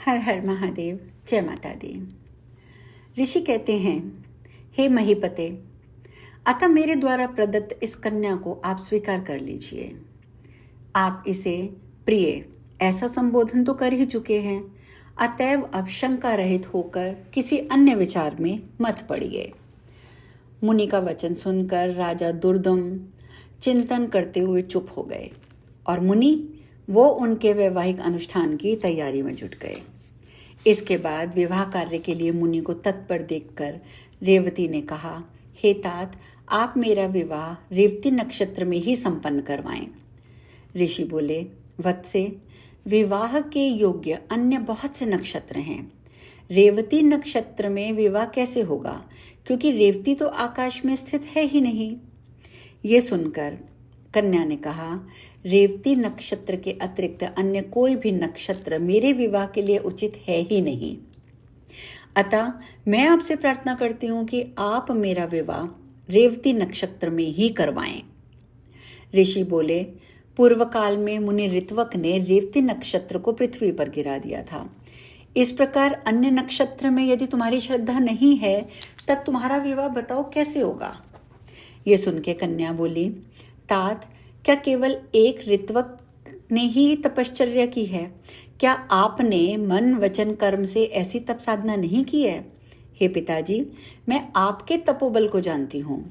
हर हर महादेव। जय माता दी। ऋषि कहते हैं, हे महीपते, अतः मेरे द्वारा प्रदत्त इस कन्या को आप स्वीकार कर लीजिए। आप इसे प्रिय ऐसा संबोधन तो कर ही चुके हैं, अतएव अब शंका रहित होकर किसी अन्य विचार में मत पड़िए। मुनि का वचन सुनकर राजा दुर्दम चिंतन करते हुए चुप हो गए और मुनि वो उनके वैवाहिक अनुष्ठान की तैयारी में जुट गए। इसके बाद विवाह कार्य के लिए मुनि को तत्पर देखकर रेवती ने कहा, हे तात, आप मेरा विवाह रेवती नक्षत्र में ही संपन्न करवाएं। ऋषि बोले, वत्से, विवाह के योग्य अन्य बहुत से नक्षत्र हैं, रेवती नक्षत्र में विवाह कैसे होगा, क्योंकि रेवती तो आकाश में स्थित है ही नहीं। ये सुनकर कन्या ने कहा, रेवती नक्षत्र के अतिरिक्त अन्य कोई भी नक्षत्र मेरे विवाह के लिए उचित है ही नहीं। अतः मैं आपसे प्रार्थना करती हूँ कि आप मेरा विवाह रेवती नक्षत्र में ही करवाएं। ऋषि बोले, पूर्व काल में मुनि ऋत्वक ने रेवती नक्षत्र को पृथ्वी पर गिरा दिया था। इस प्रकार अन्य नक्षत्र में यदि तुम्हारी श्रद्धा नहीं है, तब तुम्हारा विवाह बताओ कैसे होगा। ये सुन के कन्या बोली, तात, क्या केवल एक ऋत्वक ने ही तपश्चर्या की है? क्या आपने मन वचन कर्म से ऐसी तप साधना नहीं की है? हे पिताजी, मैं आपके तपोबल को जानती हूँ।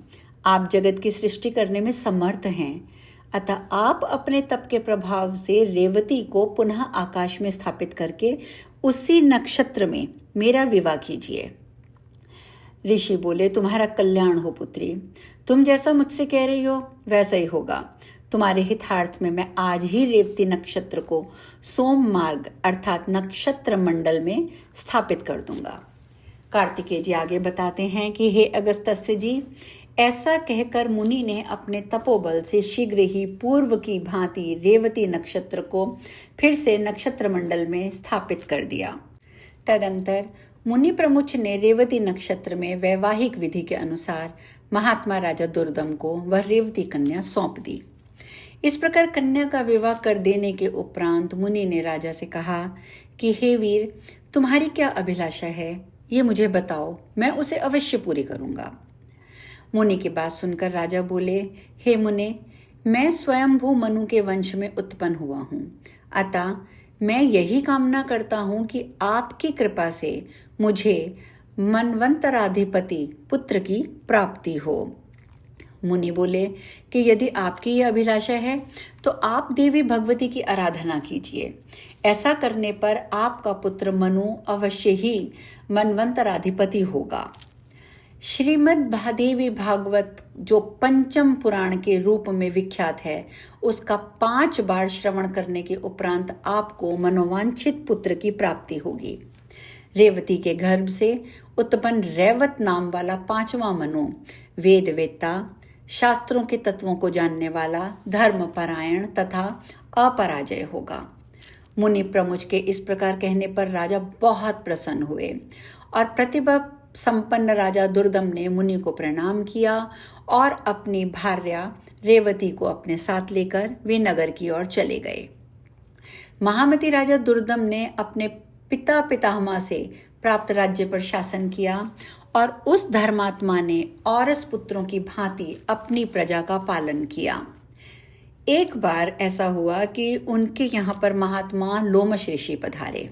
आप जगत की सृष्टि करने में समर्थ हैं, अतः आप अपने तप के प्रभाव से रेवती को पुनः आकाश में स्थापित करके उसी नक्षत्र में मेरा विवाह कीजिए। ऋषि बोले, तुम्हारा कल्याण हो पुत्री, तुम जैसा मुझसे कह रही हो वैसा ही होगा। तुम्हारे हितार्थ में मैं आज ही रेवती नक्षत्र को सोम मार्ग अर्थात नक्षत्र मंडल में स्थापित कर दूंगा। कार्तिकेय जी आगे बताते हैं कि हे अगस्त्य जी, ऐसा कहकर मुनि ने अपने तपोबल से शीघ्र ही पूर्व की भांति रेवती नक्षत्र को फिर से नक्षत्र मंडल में स्थापित कर दिया। तदंतर मुनि प्रमुख ने रेवती नक्षत्र में वैवाहिक विधि के अनुसार महात्मा राजा दुर्दम को वह रेवती कन्या सौंप दी। इस प्रकार कन्या का विवाह कर देने के उपरांत मुनि ने राजा से कहा कि हे वीर, तुम्हारी क्या अभिलाषा है, ये मुझे बताओ, मैं उसे अवश्य पूरी करूंगा। मुनि की बात सुनकर राजा बोले, हे मुने, मैं स्वयंभू मनु के वंश में उत्पन्न हुआ हूँ, अतः मैं यही कामना करता हूँ कि आपकी कृपा से मुझे मनवंतराधिपति पुत्र की प्राप्ति हो। मुनि बोले कि यदि आपकी यह अभिलाषा है तो आप देवी भगवती की आराधना कीजिए। ऐसा करने पर आपका पुत्र मनु अवश्य ही मनवंतराधिपति होगा। श्रीमद् महादेवी भागवत जो पंचम पुराण के रूप में विख्यात है, उसका 5 बार श्रवण करने के उपरांत आपको मनोवांछित पुत्र की प्राप्ति होगी। रेवती के गर्भ से उत्पन्न रैवत नाम वाला 5वां मनु वेद वेत्ता, शास्त्रों के तत्वों को जानने वाला, धर्मपरायण तथा अपराजय होगा। मुनि प्रमुख के इस प्रकार कहने पर राजा बहुत प्रसन्न हुए और प्रतिभा संपन्न राजा दुर्दम ने मुनि को प्रणाम किया और अपनी भार्या रेवती को अपने साथ लेकर वे नगर की ओर चले गए। महामती राजा दुर्दम ने अपने पिता पितामह से प्राप्त राज्य पर शासन किया और उस धर्मात्मा ने औरस पुत्रों की भांति अपनी प्रजा का पालन किया। एक बार ऐसा हुआ कि उनके यहाँ पर महात्मा लोमश ऋषि पधारे।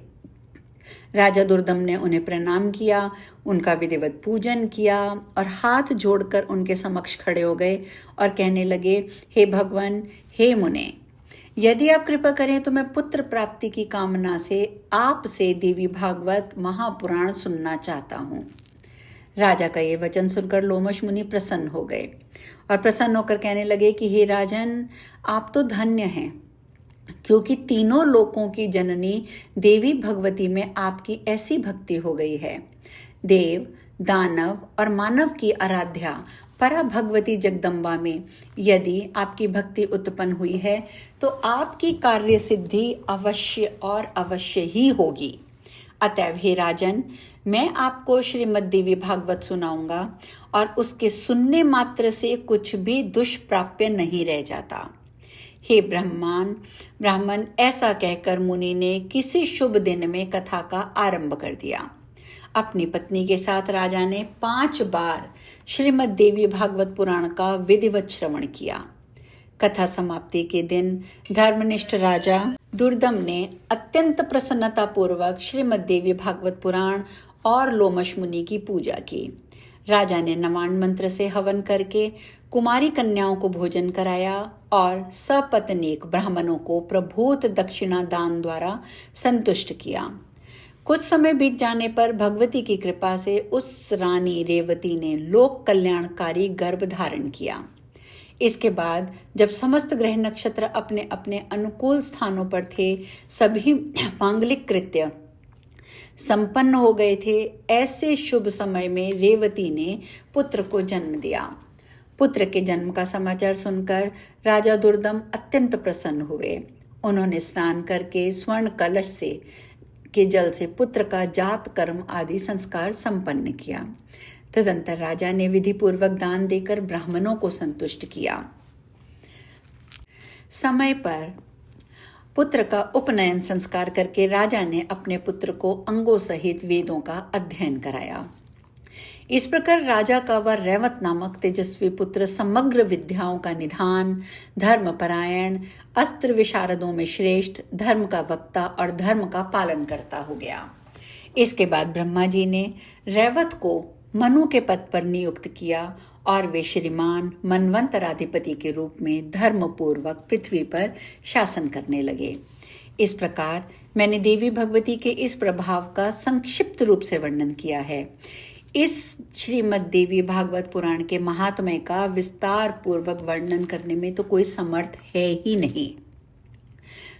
राजा दुर्दम ने उन्हें प्रणाम किया, उनका विधिवत पूजन किया और हाथ जोड़कर उनके समक्ष खड़े हो गए और कहने लगे, हे भगवान, हे मुने, यदि आप कृपा करें तो मैं पुत्र प्राप्ति की कामना से आपसे देवी भागवत महापुराण सुनना चाहता हूँ। राजा का ये वचन सुनकर लोमश मुनि प्रसन्न हो गए और प्रसन्न होकर कहने लगे कि हे राजन, आप तो धन्य हैं, क्योंकि तीनों लोकों की जननी देवी भगवती में आपकी ऐसी भक्ति हो गई है। देव, दानव और मानव की आराध्या परा भगवती जगदम्बा में यदि आपकी भक्ति उत्पन्न हुई है तो आपकी कार्य सिद्धि अवश्य और अवश्य ही होगी। अतएव हे राजन, मैं आपको श्रीमद् देवी भागवत सुनाऊंगा और उसके सुनने मात्र से कुछ भी दुष्प्राप्य नहीं रह जाता। हे ब्राह्मण, ऐसा कहकर मुनि ने किसी शुभ दिन में कथा का आरंभ कर दिया। अपनी पत्नी के साथ राजा ने 5 बार श्रीमद् देवी भागवत पुराण का विधिवत श्रवण किया। कथा समाप्ति के दिन धर्मनिष्ठ राजा दुर्दम ने अत्यंत प्रसन्नता पूर्वक श्रीमद् देवी भागवत पुराण और लोमश मुनि की पूजा की। राजा ने नवान मंत्र से हवन करके कुमारी कन्याओं को भोजन कराया और सपत्नीक ब्राह्मणों को प्रभूत दक्षिणा दान द्वारा संतुष्ट किया। कुछ समय बीत जाने पर भगवती की कृपा से उस रानी रेवती ने लोक कल्याणकारी गर्भ धारण किया। इसके बाद जब समस्त ग्रह नक्षत्र अपने अपने अनुकूल स्थानों पर थे, सभी मांगलिक कृत्य संपन्न हो गए थे, ऐसे शुभ समय में रेवती ने पुत्र को जन्म दिया। पुत्र के जन्म का समाचार सुनकर राजा दुर्दम अत्यंत प्रसन्न हुए। उन्होंने स्नान करके स्वर्ण कलश से के जल से पुत्र का जात कर्म आदि संस्कार संपन्न किया। तदंतर राजा ने विधि पूर्वक दान देकर ब्राह्मणों को संतुष्ट किया। समय पर पुत्र का उपनयन संस्कार करके राजा ने अपने पुत्र को अंगों सहित वेदों का अध्ययन कराया। इस प्रकार राजा का वह रैवत नामक तेजस्वी पुत्र समग्र विद्याओं का निधान, धर्मपरायण, अस्त्र विशारदों में श्रेष्ठ, धर्म का वक्ता और धर्म का पालन करता हो गया। इसके बाद ब्रह्मा जी ने रैवत को मनु के पद पर नियुक्त किया और वे श्रीमान मनवंतराधिपति के रूप में धर्मपूर्वक पृथ्वी पर शासन करने लगे। इस प्रकार मैंने देवी भगवती के इस प्रभाव का संक्षिप्त रूप से वर्णन किया है। इस श्रीमद् देवी भागवत पुराण के महात्म्य का विस्तार पूर्वक वर्णन करने में तो कोई समर्थ है ही नहीं।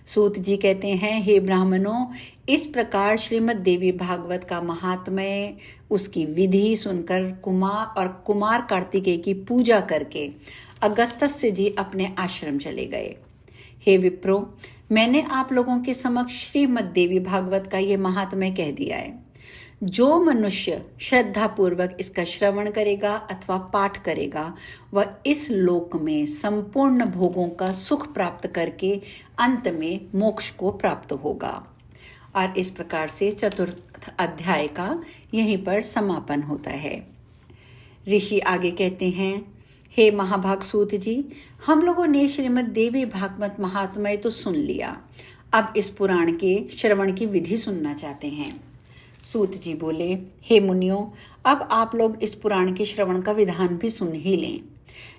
सूत जी कहते हैं, हे ब्राह्मणों, इस प्रकार श्रीमद् देवी भागवत का महात्म्य, उसकी विधि सुनकर कुमार कार्तिकेय की पूजा करके अगस्त्य जी अपने आश्रम चले गए। हे विप्रो, मैंने आप लोगों के समक्ष श्रीमद् देवी भागवत का ये महात्म्य कह दिया है। जो मनुष्य श्रद्धा पूर्वक इसका श्रवण करेगा अथवा पाठ करेगा, वह इस लोक में संपूर्ण भोगों का सुख प्राप्त करके अंत में मोक्ष को प्राप्त होगा। और इस प्रकार से चतुर्थ अध्याय का यहीं पर समापन होता है। ऋषि आगे कहते हैं, हे महाभाग सूत जी, हम लोगों ने श्रीमद् देवी भागवत महात्म्य तो सुन लिया, अब इस पुराण के श्रवण की विधि सुनना चाहते हैं। सूत जी बोले, हे मुनियों, अब आप लोग इस पुराण के श्रवण का विधान भी सुन ही लें,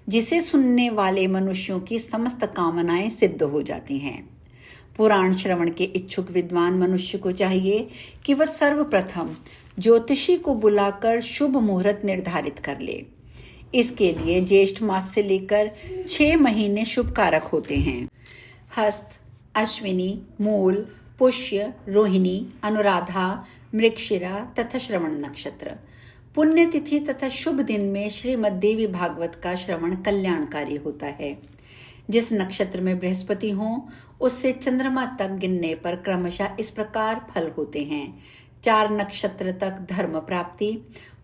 जिसे सुनने वाले मनुष्यों की समस्त कामनाएं सिद्ध हो जाती हैं। पुराण श्रवण के इच्छुक विद्वान मनुष्य को चाहिए कि वह सर्वप्रथम ज्योतिषी को बुलाकर शुभ मुहूर्त निर्धारित कर ले। इसके लिए ज्येष्ठ मास से लेकर 6 महीने शुभ कारक होते हैं। हस्त, अश्विनी, मूल, पुष्य, रोहिणी, अनुराधा, मृगशिरा तथा श्रवण नक्षत्र। पुण्यतिथि तथा शुभ दिन में श्रीमद् देवी भागवत का श्रवण कल्याणकारी होता है। जिस नक्षत्र में बृहस्पति हो, उससे चंद्रमा तक गिनने पर क्रमशः इस प्रकार फल होते हैं। 4 नक्षत्र तक धर्म प्राप्ति,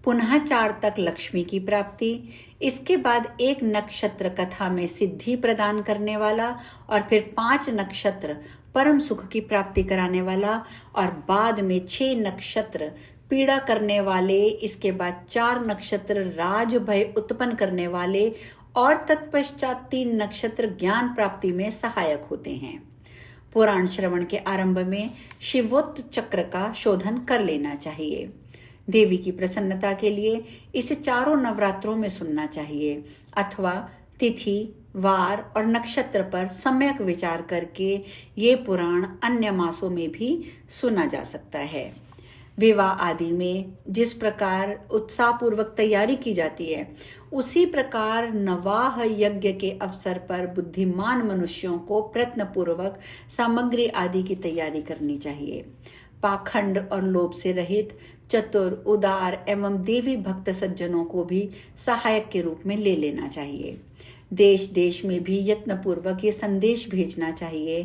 पुनः 4 तक लक्ष्मी की प्राप्ति, इसके बाद 1 नक्षत्र कथा में सिद्धि प्रदान करने वाला और फिर 5 नक्षत्र परम सुख की प्राप्ति कराने वाला और बाद में 6 नक्षत्र पीड़ा करने वाले, इसके बाद 4 नक्षत्र राज भय उत्पन्न करने वाले और तत्पश्चात 3 नक्षत्र ज्ञान प्राप्ति में सहायक होते हैं। पुराण श्रवण के आरंभ में शिवोक्त चक्र का शोधन कर लेना चाहिए। देवी की प्रसन्नता के लिए इसे 4 नवरात्रों में सुनना चाहिए अथवा तिथि, वार और नक्षत्र पर सम्यक विचार करके ये पुराण अन्य मासों में भी सुना जा सकता है। विवाह आदि में जिस प्रकार उत्साहपूर्वक तैयारी की जाती है, उसी प्रकार नवाह यज्ञ के अवसर पर बुद्धिमान मनुष्यों को प्रयत्नपूर्वक सामग्री आदि की तैयारी करनी चाहिए। पाखंड और लोभ से रहित, चतुर, उदार एवं देवी भक्त सज्जनों को भी सहायक के रूप में ले लेना चाहिए। देश देश में भी यत्नपूर्वक ये संदेश भेजना चाहिए,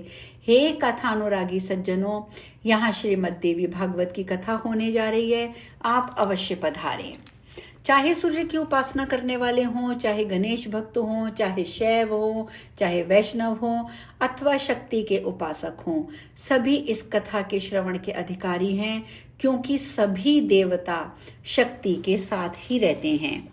हे कथानुरागी सज्जनों, यहाँ श्रीमद् देवी भागवत की कथा होने जा रही है, आप अवश्य पधारें। चाहे सूर्य की उपासना करने वाले हों, चाहे गणेश भक्त हों, चाहे शैव हों, चाहे वैष्णव हों, अथवा शक्ति के उपासक हों, सभी इस कथा के श्रवण के अधिकारी हैं, क्योंकि सभी देवता शक्ति के साथ ही रहते हैं।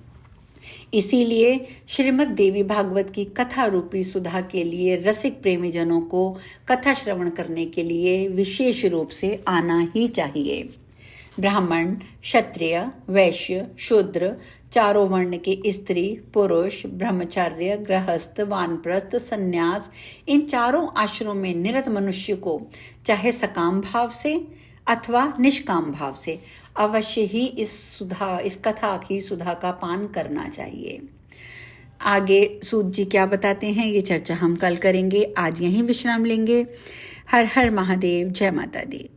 इसीलिए श्रीमद् देवी भागवत की कथा रूपी सुधा के लिए रसिक प्रेमी जनों को कथा श्रवण करने के लिए विशेष रूप से आना ही चाहिए। ब्राह्मण, क्षत्रिय, वैश्य, शूद्र, चारों वर्ण के स्त्री, पुरुष, ब्रह्मचर्य, गृहस्थ, वानप्रस्थ, संन्यास, इन चारों आश्रमों में निरत मनुष्य को चाहे सकाम भाव से अथवा निष्काम भाव से अवश्य ही इस कथा की सुधा का पान करना चाहिए। आगे सूत जी क्या बताते हैं ये चर्चा हम कल करेंगे। आज यहीं विश्राम लेंगे। हर हर महादेव, जय माता दी।